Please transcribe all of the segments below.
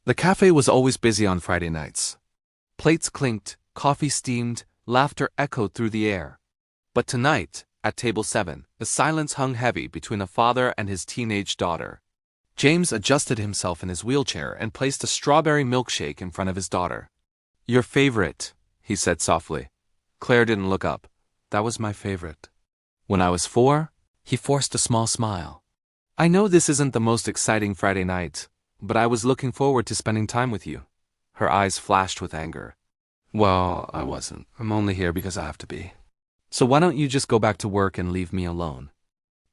The cafe was always busy on Friday nights. Plates clinked, coffee steamed, laughter echoed through the air. But tonight, at table 7, the silence hung heavy between a father and his teenage daughter. James adjusted himself in his wheelchair and placed a strawberry milkshake in front of his daughter. "Your favorite," he said softly. Claire didn't look up. "That was my favorite. When I was 4, he forced a small smile. "I know this isn't the most exciting Friday night, but I was looking forward to spending time with you." Her eyes flashed with anger. "Well, I wasn't. I'm only here because I have to be. So why don't you just go back to work and leave me alone?"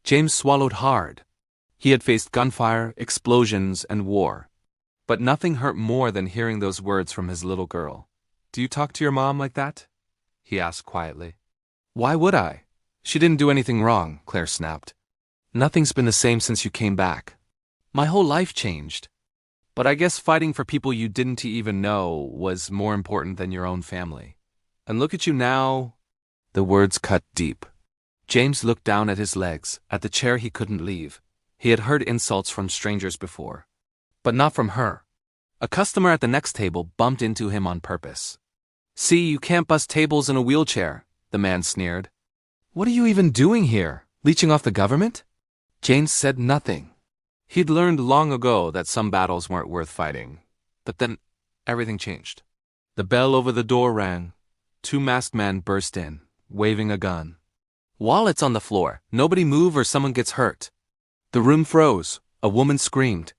James swallowed hard. He had faced gunfire, explosions, and war. But nothing hurt more than hearing those words from his little girl. "Do you talk to your mom like that?" he asked quietly. "Why would I? She didn't do anything wrong," Claire snapped. "Nothing's been the same since you came back. My whole life changed. But I guess fighting for people you didn't even know was more important than your own family. And look at you now." The words cut deep. James looked down at his legs, at the chair he couldn't leave. He had heard insults from strangers before. But not from her. A customer at the next table bumped into him on purpose. "See, you can't bust tables in a wheelchair," the man sneered. "What are you even doing here? Leeching off the government?" James said nothing. He'd learned long ago that some battles weren't worth fighting. But then, everything changed. The bell over the door rang. 2 masked men burst in, waving a gun. "Wallets on the floor. Nobody move or someone gets hurt." The room froze. A woman screamed.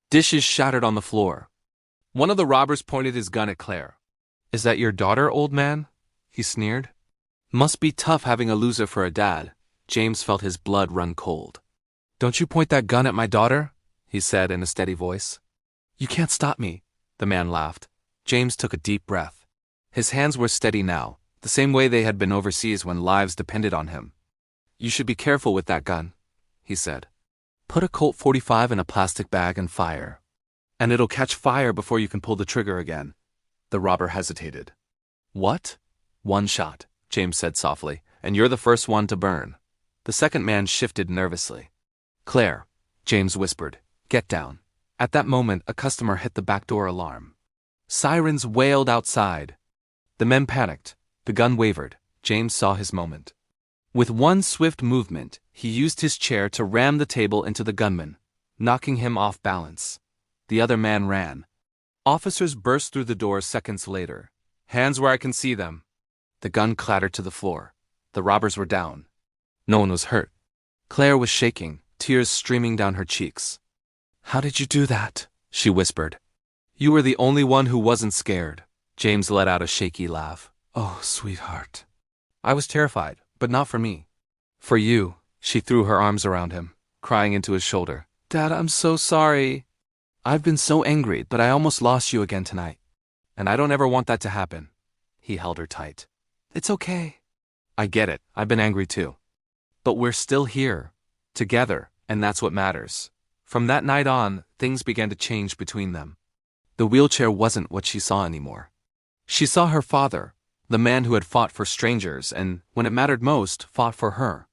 Dishes shattered on the floor. One of the robbers pointed his gun at Claire. "Is that your daughter, old man?" he sneered. Must be tough having a loser for a dad. James felt his blood run cold. "Don't you point that gun at my daughter," he said in a steady voice. "You can't stop me," the man laughed. James took a deep breath. His hands were steady now, the same way they had been overseas when lives depended on him. "You should be careful with that gun," he said. "Put a Colt 45 in a plastic bag and fire. And it'll catch fire before you can pull the trigger again." The robber hesitated. "What?" "1 shot," James said softly, "and you're the first one to burn." The second man shifted nervously. "Claire," James whispered, "get down." At that moment, a customer hit the back door alarm. Sirens wailed outside. The men panicked. The gun wavered. James saw his moment. With one swift movement, he used his chair to ram the table into the gunman, knocking him off balance. The other man ran. Officers burst through the door seconds later. "Hands where I can see them." The gun clattered to the floor. The robbers were down. No one was hurt. Claire was shaking, tears streaming down her cheeks. "How did you do that?" she whispered. "You were the only one who wasn't scared." James let out a shaky laugh. "Oh, sweetheart." "I was terrified, but not for me. For you." She threw her arms around him, crying into his shoulder. "Dad, I'm so sorry. I've been so angry, but I almost lost you again tonight. And I don't ever want that to happen." He held her tight. "It's okay." "I get it. I've been angry too. But we're still here, together, and that's what matters." From that night on, things began to change between them. The wheelchair wasn't what she saw anymore. She saw her father, the man who had fought for strangers and, when it mattered most, fought for her.